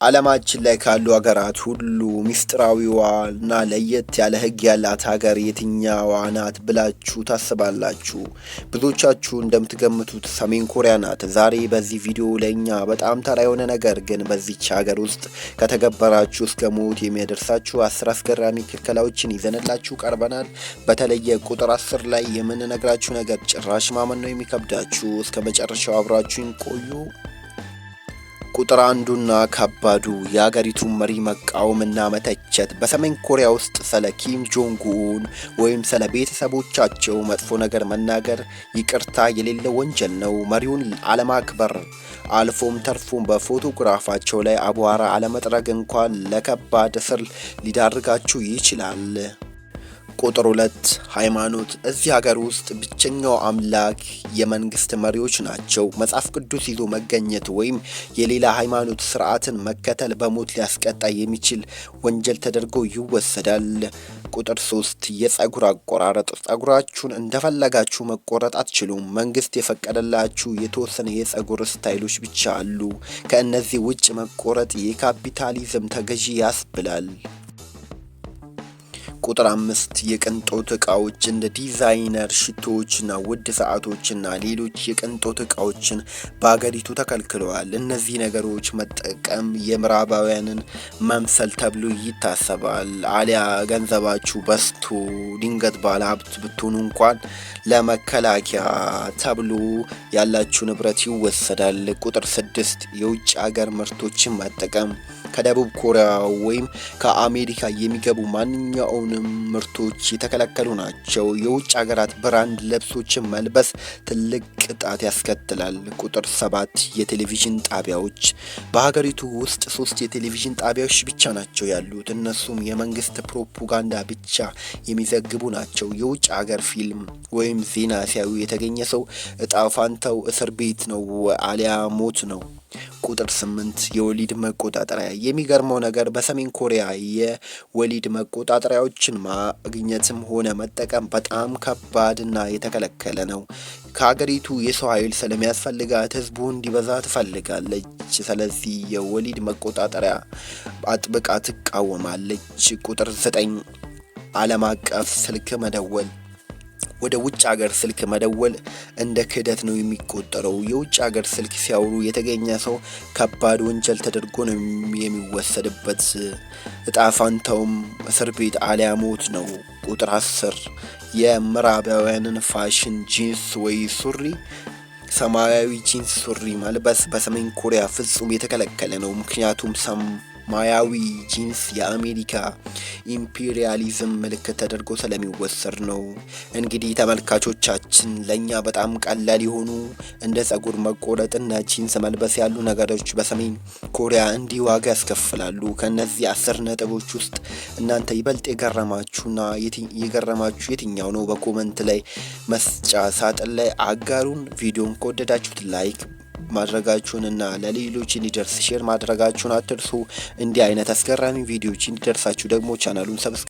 ዓለማችን ላይ ካሉ ሀገራት ሁሉ ሚስጥራዊዋና ለየት ያለ ሕግ ያላት ሀገር የትኛዋ ናት ብላችሁ ታስባላችሁ? ብዙዎቻችሁ እንደምትገምቱት ሰሜን ኮሪያ ናት። ዛሬ በዚህ ቪዲዮ ለእኛ በጣም ተራ የሆነ ነገር ግን በዚች ሀገር ውስጥ ከተገበራችሁ እስከ ሞት የሚያደርሳችሁ 10 አስገራሚ ክልከላዎችን ይዘንላችሁ ቀርበናል። በተለየ ቁጥር 10 ላይ የምንነግራችሁ ነገር ጭራሽ ማመን ነው የሚከብዳችሁ። እስከ መጨረሻው አብራችሁን ቆዩ። ቁጥር አንዱና ከባዱ የሀገሪቱን መሪ መቃወምና መተቸት። በሰሜን ኮሪያ ውስጥ ስለ ኪም ጆንግ ኡን ወይም ስለ ቤተሰቦቻቸው መጥፎ ነገር መናገር ይቅርታ የሌለ ወንጀል ነው። መሪውን አለማክበር አልፎም ተርፎም በፎቶግራፋቸው ላይ አቧራ አለመጥረግ እንኳን ለከባድ እስር ሊዳርጋችሁ ይችላል። ቁጥር 2 ሃይማኖት። እዚህ ሀገር ውስጥ ብቸኛው አምላክ የመንግስት መሪዎች ናቸው። መጽሐፍ ቅዱስ ይዞ መገኘት ወይም የሌላ ሃይማኖት ስርዓትን መከተል በሞት ሊያስቀጣ የሚችል ወንጀል ተደርጎ ይወሰዳል። ቁጥር 3 የጸጉር አቆራረጥ። ጸጉራችሁን እንደፈለጋችሁ መቆረጥ አትችሉም። መንግስት የፈቀደላችሁ የተወሰነ የጸጉር ስታይሎች ብቻ አሉ። ከእነዚህ ውጭ መቆረጥ የካፒታሊዝም ተገዢ ያስብላል። ቁጥር 5 የቅንጦት እቃዎች እንደ ዲዛይነር ሽቶዎችና ውድ ሰዓቶችና ሌሎች የቅንጦት እቃዎችን በአገሪቱ ተከልክለዋል። እነዚህ ነገሮች መጠቀም የምዕራባውያንን መምሰል ተብሎ ይታሰባል። አሊያ ገንዘባችሁ በስቶ ድንገት ባለ ሀብት ብትሆኑ እንኳን ለመከላከያ ተብሎ ያላችሁ ንብረት ይወሰዳል። ቁጥር 6 የውጭ ሀገር ምርቶችን መጠቀም ከደቡብ ኮሪያ ወይም ከአሜሪካ የሚገቡ ማንኛውንም ምርቶች የተከለከሉ ናቸው። የውጭ ሀገራት ብራንድ ልብሶችን መልበስ ትልቅ ቅጣት ያስከትላል። ቁጥር 7 የቴሌቪዥን ጣቢያዎች። በሀገሪቱ ውስጥ 3 የቴሌቪዥን ጣቢያዎች ብቻ ናቸው ያሉት። እነሱም የመንግስት ፕሮፓጋንዳ ብቻ የሚዘግቡ ናቸው። የውጭ ሀገር ፊልም ወይም ዜና ሲያዩ የተገኘ ሰው እጣ ፋንታው እስር ቤት ነው አሊያ ሞት ነው። ቁጥር 8 የወሊድ መቆጣጠሪያ። የሚገርመው ነገር በሰሜን ኮሪያ የወሊድ መቆጣጠሪያዎችን ማግኘትም ሆነ መጠቀም በጣም ከባድና የተከለከለ ነው። ከሀገሪቱ የሰው ኃይል ስለሚያስፈልጋት ህዝቡ እንዲበዛ ትፈልጋለች። ስለዚህ የወሊድ መቆጣጠሪያ አጥብቃ ትቃወማለች። ቁጥር 9 ዓለም አቀፍ ስልክ መደወል። ወደ ውጭ ሀገር ስልክ መደወል እንደ ክህደት ነው የሚቆጠረው። የውጭ ሀገር ስልክ ሲያወሩ የተገኘ ሰው ከባድ ወንጀል ተደርጎ ነው የሚወሰድበት። እጣ ፋንታውም እስር ቤት አሊያ ሞት ነው። ቁጥር 10 የምዕራባውያንን ፋሽን ጂንስ ወይ ሱሪ። ሰማያዊ ጂንስ ሱሪ መልበስ በሰሜን ኮሪያ ፍጹም የተከለከለ ነው። ምክንያቱም ሰማያዊ ጂንስ የአሜሪካ ኢምፔሪያሊዝም ምልክት ተደርጎ ስለሚወሰድ ነው። እንግዲህ ተመልካቾቻችን ለእኛ በጣም ቀላል የሆኑ እንደ ጸጉር መቆረጥና ጂንስ መልበስ ያሉ ነገሮች በሰሜን ኮሪያ እንዲህ ዋጋ ያስከፍላሉ። ከእነዚህ 10 ነጥቦች ውስጥ እናንተ ይበልጥ የገረማችሁ የትኛው ነው? በኮመንት ላይ መስጫ ሳጥን ላይ አጋሩን። ቪዲዮን ከወደዳችሁት ላይክ ማድረጋችሁንና ለሌሎች እንዲደርስ ሼር ማድረጋችሁን አትርሱ። እንዲህ አይነት አስገራሚ ቪዲዮዎች እንዲደርሳችሁ ደግሞ ቻናሉን ሰብስክራይብ